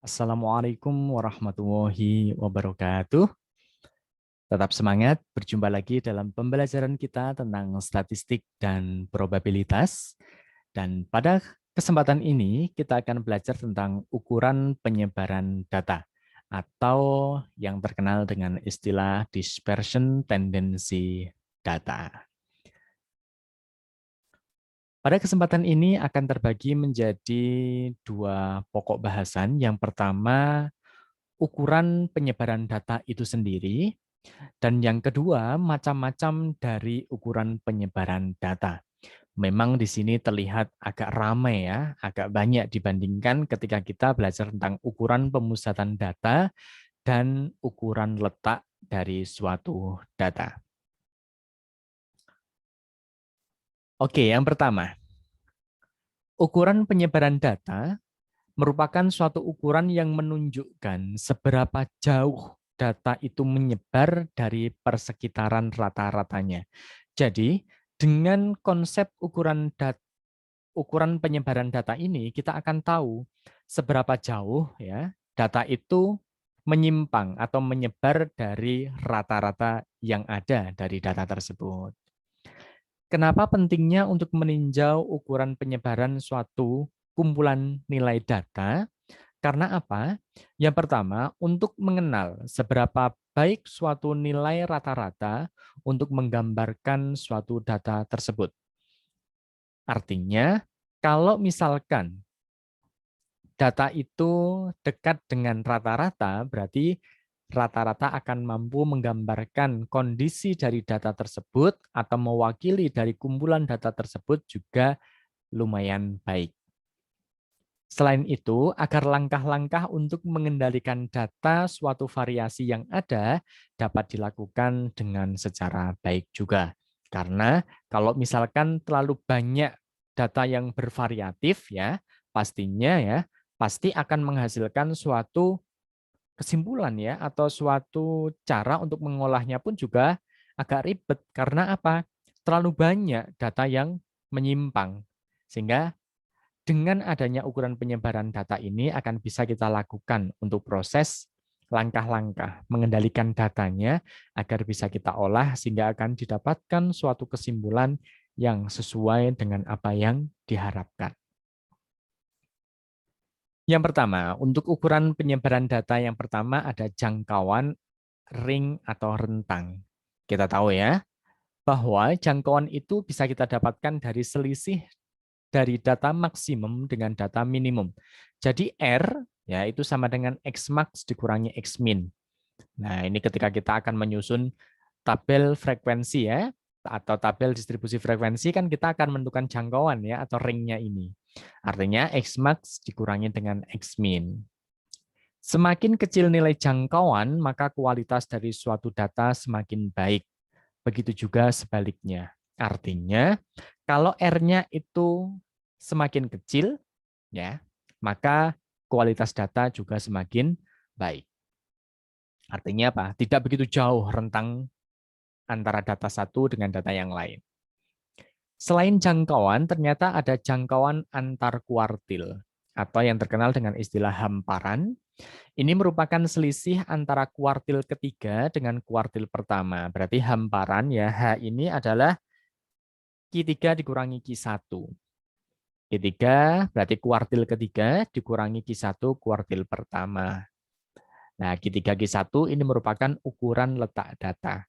Assalamualaikum warahmatullahi wabarakatuh. Tetap semangat, berjumpa lagi dalam pembelajaran kita tentang statistik dan probabilitas. Dan pada kesempatan ini kita akan belajar tentang ukuran penyebaran data atau yang terkenal dengan istilah dispersion tendency data. Pada kesempatan ini akan terbagi menjadi dua pokok bahasan. Yang pertama, ukuran penyebaran data itu sendiri, dan yang kedua, macam-macam dari ukuran penyebaran data. Memang di sini terlihat agak ramai ya, agak banyak dibandingkan ketika kita belajar tentang ukuran pemusatan data dan ukuran letak dari suatu data. Oke, yang pertama, ukuran penyebaran data merupakan suatu ukuran yang menunjukkan seberapa jauh data itu menyebar dari persekitaran rata-ratanya. Jadi, dengan konsep ukuran penyebaran data ini, kita akan tahu seberapa jauh ya data itu menyimpang atau menyebar dari rata-rata yang ada dari data tersebut. Kenapa pentingnya untuk meninjau ukuran penyebaran suatu kumpulan nilai data? Karena apa? Yang pertama, untuk mengenal seberapa baik suatu nilai rata-rata untuk menggambarkan suatu data tersebut. Artinya, kalau misalkan data itu dekat dengan rata-rata, berarti rata-rata akan mampu menggambarkan kondisi dari data tersebut atau mewakili dari kumpulan data tersebut juga lumayan baik. Selain itu, agar langkah-langkah untuk mengendalikan data suatu variasi yang ada dapat dilakukan dengan secara baik juga. Karena kalau misalkan terlalu banyak data yang bervariatif ya, pastinya ya, pasti akan menghasilkan suatu kesimpulan ya atau suatu cara untuk mengolahnya pun juga agak ribet karena apa? Terlalu banyak data yang menyimpang. Sehingga dengan adanya ukuran penyebaran data ini akan bisa kita lakukan untuk proses langkah-langkah mengendalikan datanya agar bisa kita olah sehingga akan didapatkan suatu kesimpulan yang sesuai dengan apa yang diharapkan. Yang pertama, untuk ukuran penyebaran data yang pertama ada jangkauan ring atau rentang. Kita tahu ya, bahwa jangkauan itu bisa kita dapatkan dari selisih dari data maksimum dengan data minimum. Jadi R ya itu sama dengan X max dikurangi X min. Nah, ini ketika kita akan menyusun tabel frekuensi ya atau tabel distribusi frekuensi kan kita akan menentukan jangkauan ya atau ringnya ini. Artinya X max dikurangi dengan X min. Semakin kecil nilai jangkauan, maka kualitas dari suatu data semakin baik. Begitu juga sebaliknya. Artinya, kalau R-nya itu semakin kecil, ya, maka kualitas data juga semakin baik. Artinya apa? Tidak begitu jauh rentang antara data satu dengan data yang lain. Selain jangkauan, ternyata ada jangkauan antar kuartil atau yang terkenal dengan istilah hamparan. Ini merupakan selisih antara kuartil ketiga dengan kuartil pertama. Berarti hamparan ya, H ini adalah Q3 dikurangi Q1. Q3 berarti kuartil ketiga dikurangi Q1 kuartil pertama. Nah, Q3, Q1 ini merupakan ukuran letak data.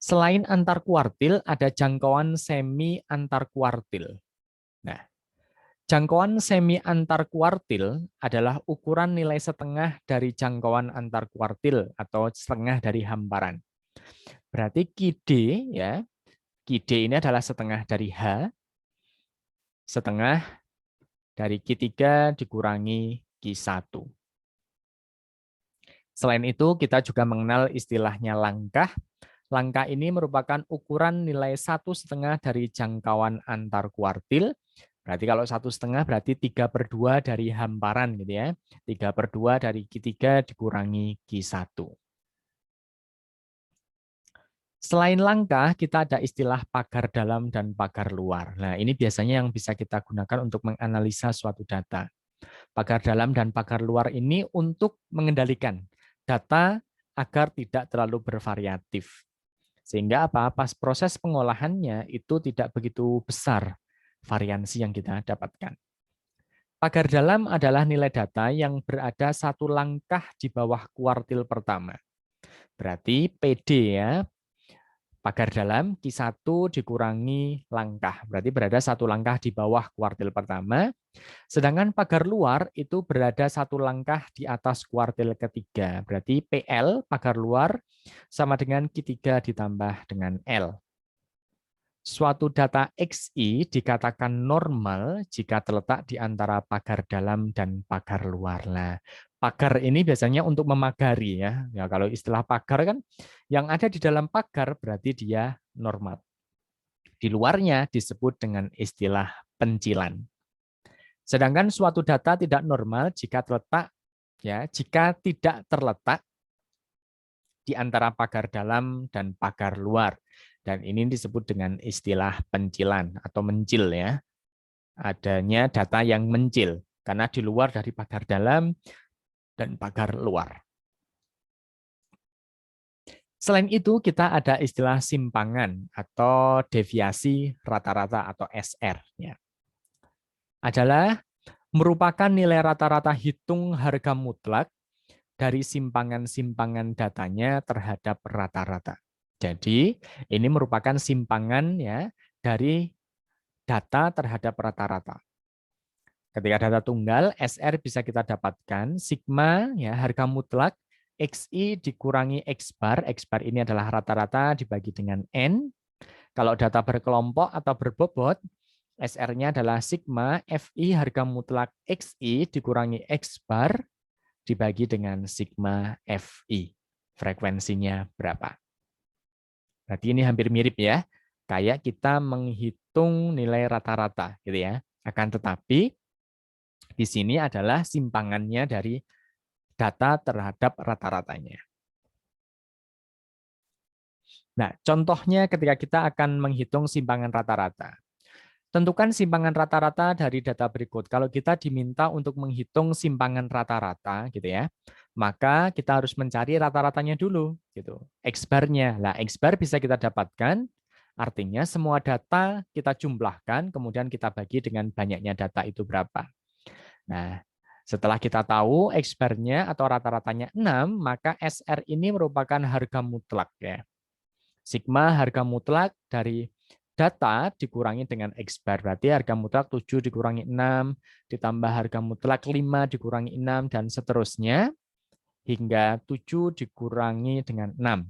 Selain antar kuartil, ada jangkauan semi antar kuartil. Nah, jangkauan semi antar kuartil adalah ukuran nilai setengah dari jangkauan antar kuartil atau setengah dari hamparan. Berarti QD ya, QD ini adalah setengah dari H, setengah dari Q3 dikurangi Q1. Selain itu, kita juga mengenal istilahnya langkah. Langkah ini merupakan ukuran nilai 1,5 dari jangkauan antar kuartil. Berarti kalau 1,5 berarti 3/2 dari hamparan gitu ya. 3/2 dari Q3 dikurangi Q1. Selain langkah, kita ada istilah pagar dalam dan pagar luar. Nah, ini biasanya yang bisa kita gunakan untuk menganalisa suatu data. Pagar dalam dan pagar luar ini untuk mengendalikan data agar tidak terlalu bervariatif. Sehingga apa? Pas proses pengolahannya itu tidak begitu besar variansi yang kita dapatkan. Pagar dalam adalah nilai data yang berada satu langkah di bawah kuartil pertama. Berarti PD ya, pagar dalam Q1 dikurangi langkah. Berarti berada satu langkah di bawah kuartil pertama. Sedangkan pagar luar itu berada satu langkah di atas kuartil ketiga. Berarti PL, pagar luar, sama dengan Q3 ditambah dengan L. Suatu data XI dikatakan normal jika terletak di antara pagar dalam dan pagar luar. Nah, pagar ini biasanya untuk memagari ya. Ya, kalau istilah pagar kan yang ada di dalam pagar berarti dia normal. Di luarnya disebut dengan istilah pencilan. Sedangkan suatu data tidak normal jika tidak terletak di antara pagar dalam dan pagar luar. Dan ini disebut dengan istilah pencilan atau mencil ya. Adanya data yang mencil karena di luar dari pagar dalam dan pagar luar. Selain itu kita ada istilah simpangan atau deviasi rata-rata atau SR ya. Adalah merupakan nilai rata-rata hitung harga mutlak dari simpangan-simpangan datanya terhadap rata-rata. Jadi, ini merupakan simpangan ya dari data terhadap rata-rata. Ketika data tunggal, SR bisa kita dapatkan sigma ya harga mutlak XI dikurangi X bar ini adalah rata-rata dibagi dengan N. Kalau data berkelompok atau berbobot, SR-nya adalah sigma FI harga mutlak XI dikurangi X bar dibagi dengan sigma FI. Frekuensinya berapa? Berarti ini hampir mirip ya. Kayak kita menghitung nilai rata-rata gitu ya. Akan tetapi di sini adalah simpangannya dari data terhadap rata-ratanya. Nah, contohnya ketika kita akan menghitung simpangan rata-rata. Tentukan simpangan rata-rata dari data berikut. Kalau kita diminta untuk menghitung simpangan rata-rata gitu ya, maka kita harus mencari rata-ratanya dulu gitu. X-bar-nya. Lah, X-bar bisa kita dapatkan artinya semua data kita jumlahkan kemudian kita bagi dengan banyaknya data itu berapa. Nah, setelah kita tahu X-bar-nya atau rata-ratanya 6, maka SR ini merupakan harga mutlak ya. Sigma harga mutlak dari data dikurangi dengan X bar. Berarti harga mutlak 7 dikurangi 6, ditambah harga mutlak 5 dikurangi 6, dan seterusnya hingga 7 dikurangi dengan 6.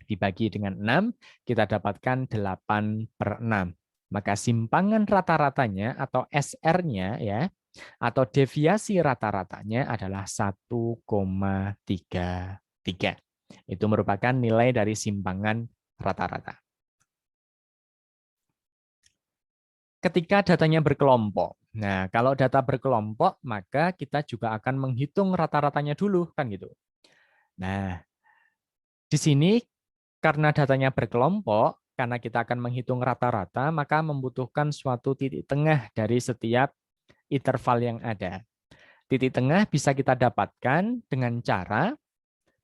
Dibagi dengan 6, kita dapatkan 8/6. Maka simpangan rata-ratanya atau SR-nya ya, atau deviasi rata-ratanya adalah 1,33. Itu merupakan nilai dari simpangan rata-rata. Ketika datanya berkelompok. Nah, kalau data berkelompok, maka kita juga akan menghitung rata-ratanya dulu, kan gitu. Nah, di sini karena datanya berkelompok, karena kita akan menghitung rata-rata, maka membutuhkan suatu titik tengah dari setiap interval yang ada. Titik tengah bisa kita dapatkan dengan cara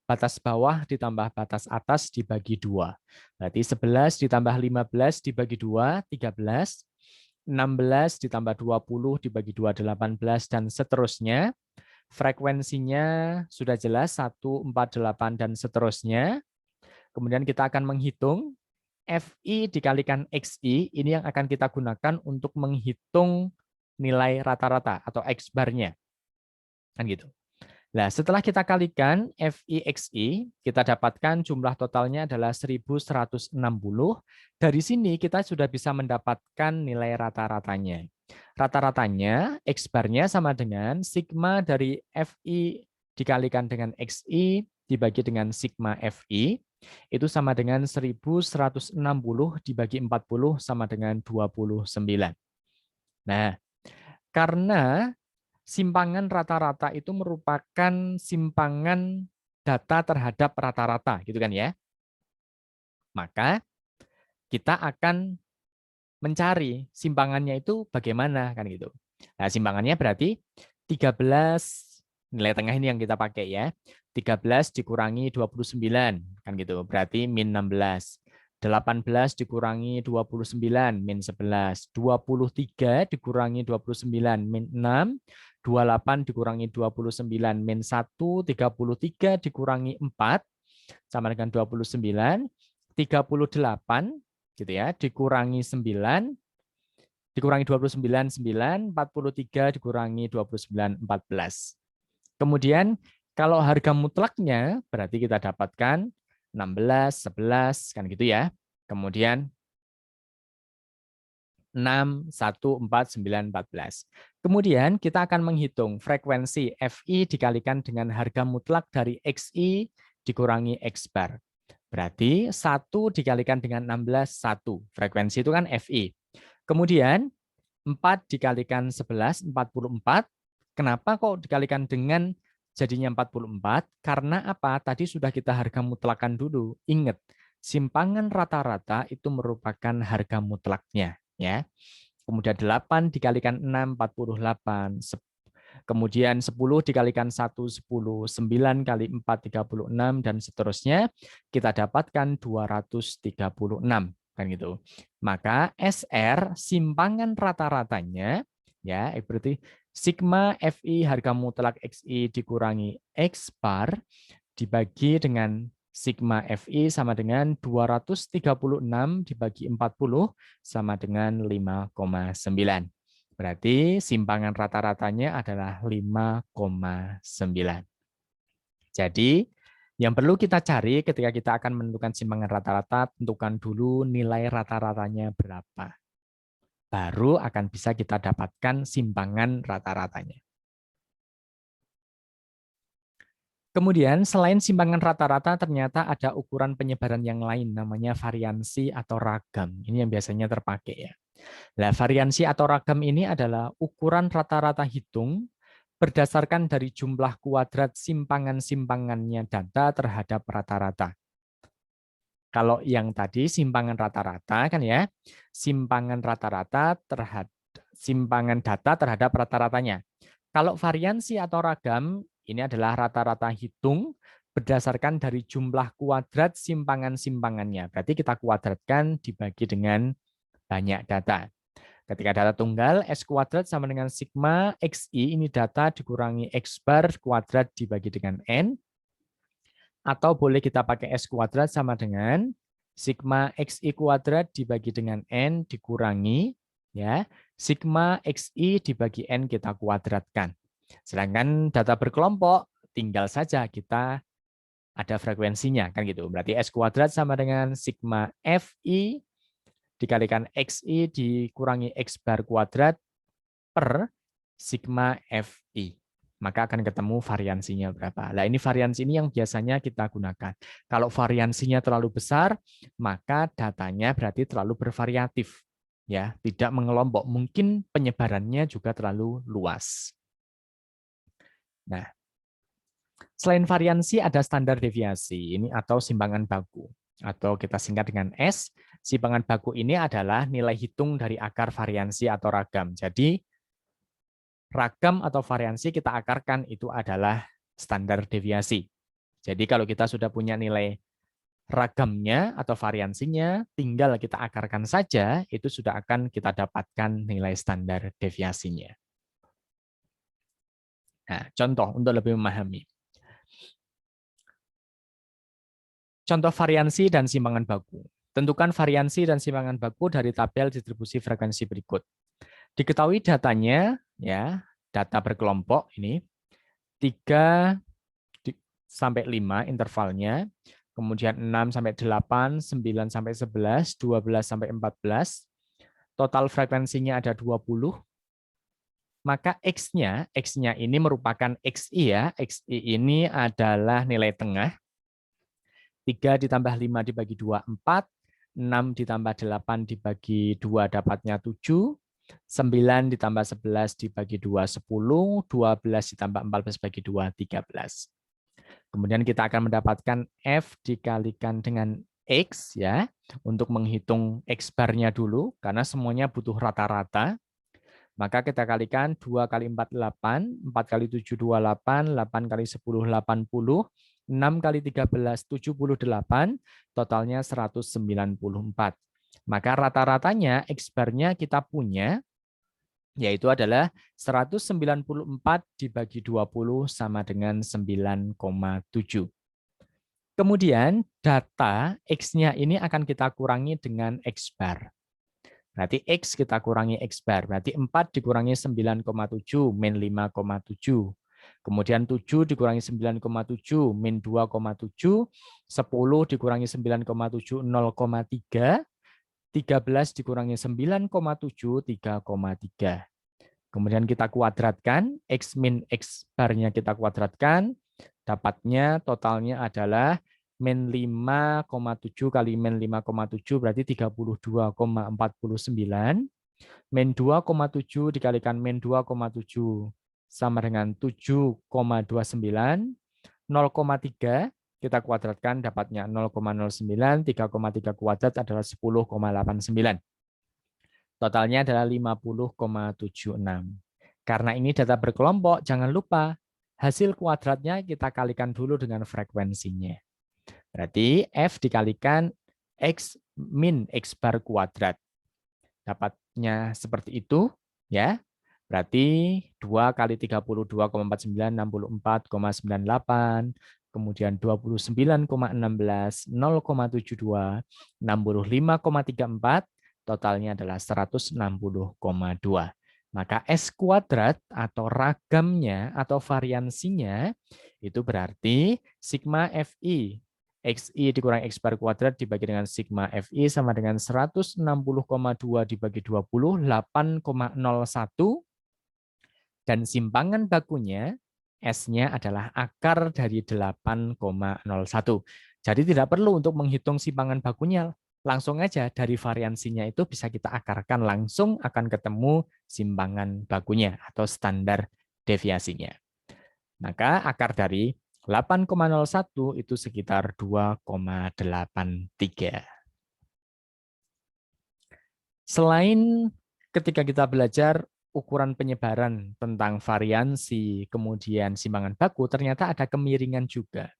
batas bawah ditambah batas atas dibagi 2. Berarti 11 ditambah 15 dibagi 2, 13. 16 ditambah 20 dibagi 2, 18, dan seterusnya. Frekuensinya sudah jelas, 148 dan seterusnya. Kemudian kita akan menghitung FI dikalikan XI, ini yang akan kita gunakan untuk menghitung nilai rata-rata atau X-bar-nya. Kan gitu. Nah, setelah kita kalikan FI/XI, kita dapatkan jumlah totalnya adalah 1160. Dari sini kita sudah bisa mendapatkan nilai rata-ratanya. Rata-ratanya, X-bar-nya sama dengan sigma dari FI dikalikan dengan XI dibagi dengan sigma FI, itu sama dengan 1160 dibagi 40 sama dengan 29. Nah, karena simpangan rata-rata itu merupakan simpangan data terhadap rata-rata, gitu kan ya. Maka kita akan mencari simpangannya itu bagaimana kan gitu. Nah, simpangannya berarti 13, nilai tengah ini yang kita pakai ya. 13 dikurangi 29, kan gitu. Berarti min 16. 18 dikurangi 29, min 11. 23 dikurangi 29, min 6. 28 dikurangi 29, min 1. 33 dikurangi 4, sama dengan 29. 38, gitu ya, dikurangi 9, dikurangi 29, 9, 43 dikurangi 29, 14. Kemudian kalau harga mutlaknya berarti kita dapatkan 16, 11, kan gitu ya. Kemudian 6, 1, 4, 9, 14. Kemudian kita akan menghitung frekuensi FI dikalikan dengan harga mutlak dari XI dikurangi X bar. Berarti 1 dikalikan dengan 16, 1. Frekuensi itu kan FI. Kemudian 4 dikalikan 11, 44. Kenapa kok dikalikan dengan jadinya 44? Karena apa? Tadi sudah kita harga mutlakan dulu. Ingat, simpangan rata-rata itu merupakan harga mutlaknya. Ya. Kemudian 8 dikalikan 6, 48. Kemudian 10 dikalikan 1, 10. 9 kali 4, 36. Dan seterusnya. Kita dapatkan 236. Kan gitu. Maka SR simpangan rata-ratanya ya berarti sigma FI harga mutlak XI dikurangi X bar dibagi dengan sigma FI sama dengan 236 dibagi 40 sama dengan 5,9. Berarti simpangan rata-ratanya adalah 5,9. Jadi yang perlu kita cari ketika kita akan menentukan simpangan rata-rata, tentukan dulu nilai rata-ratanya berapa. Baru akan bisa kita dapatkan simpangan rata-ratanya. Kemudian selain simpangan rata-rata, ternyata ada ukuran penyebaran yang lain, namanya variansi atau ragam. Ini yang biasanya terpakai ya. Nah, variansi atau ragam ini adalah ukuran rata-rata hitung berdasarkan dari jumlah kuadrat simpangan-simpangannya data terhadap rata-rata. Kalau yang tadi simpangan rata-rata kan ya, simpangan rata-rata terhadap simpangan data terhadap rata-ratanya. Kalau variansi atau ragam ini adalah rata-rata hitung berdasarkan dari jumlah kuadrat simpangan-simpangannya. Berarti kita kuadratkan dibagi dengan banyak data. Ketika data tunggal, S kuadrat sama dengan sigma XI, ini data dikurangi X bar kuadrat dibagi dengan N. Atau boleh kita pakai S kuadrat sama dengan sigma XI kuadrat dibagi dengan N dikurangi ya sigma XI dibagi N kita kuadratkan. Sedangkan data berkelompok tinggal saja kita ada frekuensinya kan gitu. Berarti S kuadrat sama dengan sigma FI dikalikan XI dikurangi X bar kuadrat per sigma FI. Maka akan ketemu variansinya berapa. Nah, ini variansi ini yang biasanya kita gunakan. Kalau variansinya terlalu besar, maka datanya berarti terlalu bervariatif. Ya, tidak mengelompok. Mungkin penyebarannya juga terlalu luas. Nah, selain variansi ada standar deviasi ini atau simpangan baku atau kita singkat dengan S. Simpangan baku ini adalah nilai hitung dari akar variansi atau ragam. Jadi ragam atau variansi kita akarkan itu adalah standar deviasi. Jadi kalau kita sudah punya nilai ragamnya atau variansinya, tinggal kita akarkan saja, itu sudah akan kita dapatkan nilai standar deviasinya. Nah, contoh untuk lebih memahami. Contoh variansi dan simpangan baku. Tentukan variansi dan simpangan baku dari tabel distribusi frekuensi berikut. Diketahui datanya, ya, data berkelompok ini 3 sampai 5 intervalnya, kemudian 6 sampai 8, 9 sampai 11, 12 sampai 14. Total frekuensinya ada 20. Maka X-nya ini merupakan XI ya. XI ini adalah nilai tengah. 3 ditambah 5 dibagi 2, 4. 6 ditambah 8 dibagi 2 dapatnya 7. 9 ditambah 11 dibagi 2, 10. 12 ditambah 14 bagi 2, 13. Kemudian kita akan mendapatkan F dikalikan dengan X ya untuk menghitung X barnya dulu karena semuanya butuh rata-rata. Maka kita kalikan 2 kali 4, 8, 4 kali 7, 28, 8 kali 10, 80, 6 kali 13, 78, totalnya 194. Maka rata-ratanya X-bar-nya kita punya, yaitu adalah 194 dibagi 20 sama dengan 9,7. Kemudian data X-nya ini akan kita kurangi dengan X-bar. Berarti X kita kurangi X-bar. Berarti 4 dikurangi 9,7 min 5,7. Kemudian 7 dikurangi 9,7 min 2,7. 10 dikurangi 9,7 0,3. 13 dikurangi 9,7 3,3. Kemudian kita kuadratkan, X min X barnya kita kuadratkan, dapatnya totalnya adalah min 5,7 kali min 5,7 berarti 32,49. Min 2,7 dikalikan min 2,7 sama dengan 7,29. 0,3 kita kuadratkan dapatnya 0,09, 3,3 kuadrat adalah 10,89. Totalnya adalah 50,76. Karena ini data berkelompok, jangan lupa hasil kuadratnya kita kalikan dulu dengan frekuensinya. Berarti F dikalikan X min X bar kuadrat. Dapatnya seperti itu, ya. Berarti 2 kali 32,49, 64,98, kemudian 29,16, 0,72, 65,34, totalnya adalah 160,2. Maka S kuadrat atau ragamnya atau variansinya itu berarti sigma FI XI dikurangi X bar kuadrat dibagi dengan sigma FI sama dengan 160,2 dibagi 20, 8,01. Dan simpangan bakunya, S-nya adalah akar dari 8,01. Jadi tidak perlu untuk menghitung simpangan bakunya. Langsung aja dari variansinya itu bisa kita akarkan langsung akan ketemu simpangan bakunya atau standar deviasinya. Maka akar dari 8,01 itu sekitar 2,83. Selain ketika kita belajar ukuran penyebaran tentang variansi, kemudian simpangan baku, ternyata ada kemiringan juga.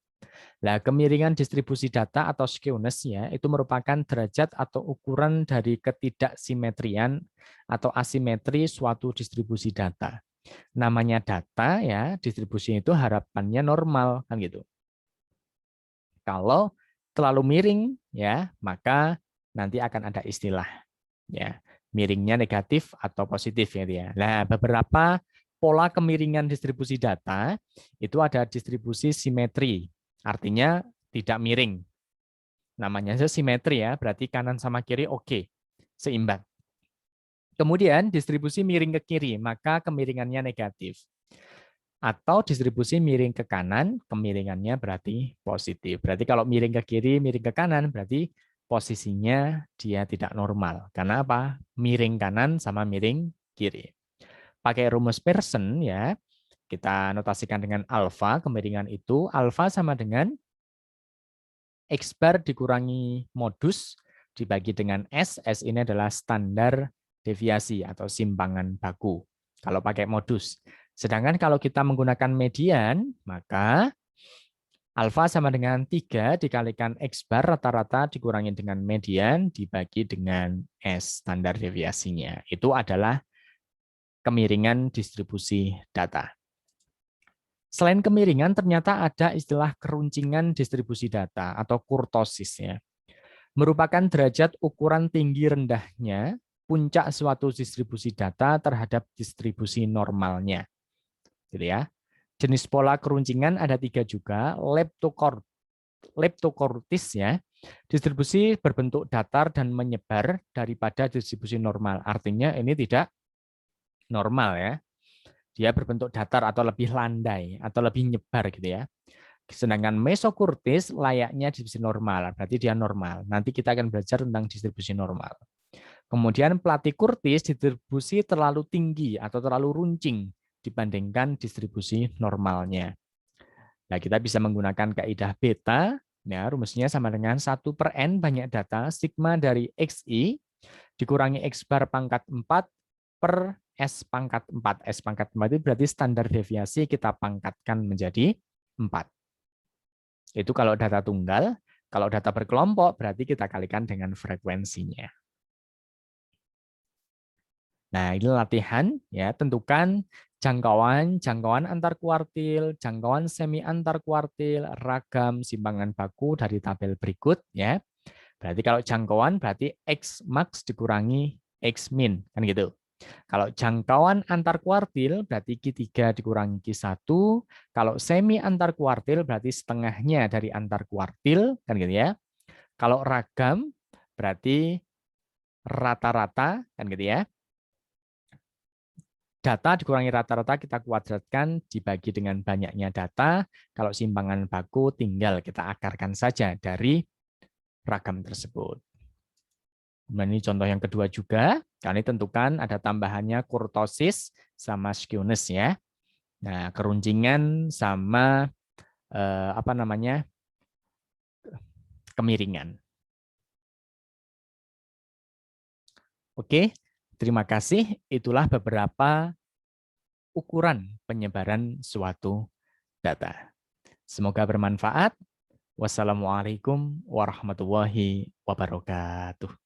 Nah, kemiringan distribusi data atau skewness ya, itu merupakan derajat atau ukuran dari ketidaksimetrian atau asimetri suatu distribusi data. Namanya data ya, distribusi itu harapannya normal kan gitu. Kalau terlalu miring ya, maka nanti akan ada istilah ya, miringnya negatif atau positif gitu ya. Nah, beberapa pola kemiringan distribusi data itu ada distribusi simetri, artinya tidak miring. Namanya simetri ya, berarti kanan sama kiri oke, seimbang. Kemudian distribusi miring ke kiri, maka kemiringannya negatif. Atau distribusi miring ke kanan, kemiringannya berarti positif. Berarti kalau miring ke kiri, miring ke kanan, berarti posisinya dia tidak normal. Karena apa? Miring kanan sama miring kiri. Pakai rumus Pearson ya, kita notasikan dengan alfa, kemiringan itu. Alfa sama dengan X bar dikurangi modus dibagi dengan S. S ini adalah standar deviasi atau simpangan baku. Kalau pakai modus. Sedangkan kalau kita menggunakan median, maka alfa sama dengan 3 dikalikan X bar rata-rata dikurangi dengan median dibagi dengan S standar deviasinya. Itu adalah kemiringan distribusi data. Selain kemiringan, ternyata ada istilah keruncingan distribusi data atau kurtosis ya. Merupakan derajat ukuran tinggi rendahnya puncak suatu distribusi data terhadap distribusi normalnya. Gitu ya. Jenis pola keruncingan ada 3 juga, leptokurtis ya. Distribusi berbentuk datar dan menyebar daripada distribusi normal. Artinya ini tidak normal ya. Dia berbentuk datar atau lebih landai atau lebih nyebar gitu ya. Sedangkan mesokurtis layaknya distribusi normal, berarti dia normal. Nanti kita akan belajar tentang distribusi normal. Kemudian platykurtis distribusi terlalu tinggi atau terlalu runcing dibandingkan distribusi normalnya. Nah, kita bisa menggunakan kaidah beta, ya, rumusnya sama dengan 1/n banyak data, sigma dari XI dikurangi X bar pangkat 4 per S pangkat 4. S pangkat 4 itu berarti standar deviasi kita pangkatkan menjadi 4. Itu kalau data tunggal, kalau data berkelompok berarti kita kalikan dengan frekuensinya. Nah, ini latihan ya, tentukan jangkauan antar kuartil, jangkauan semi antar kuartil, ragam simpangan baku dari tabel berikut ya. Berarti kalau jangkauan berarti X max dikurangi X min, kan gitu. Kalau jangkauan antar kuartil berarti Q3 dikurangi Q1. Kalau semi antar kuartil berarti setengahnya dari antar kuartil, kan gitu ya. Kalau ragam berarti rata-rata, kan gitu ya. Data dikurangi rata-rata kita kuadratkan dibagi dengan banyaknya data. Kalau simpangan baku tinggal kita akarkan saja dari ragam tersebut. Nah, ini contoh yang kedua juga. Kali tentukan ada tambahannya kurtosis sama skewness ya. Nah, keruncingan sama apa namanya kemiringan. Oke, terima kasih. Itulah beberapa ukuran penyebaran suatu data. Semoga bermanfaat. Wassalamualaikum warahmatullahi wabarakatuh.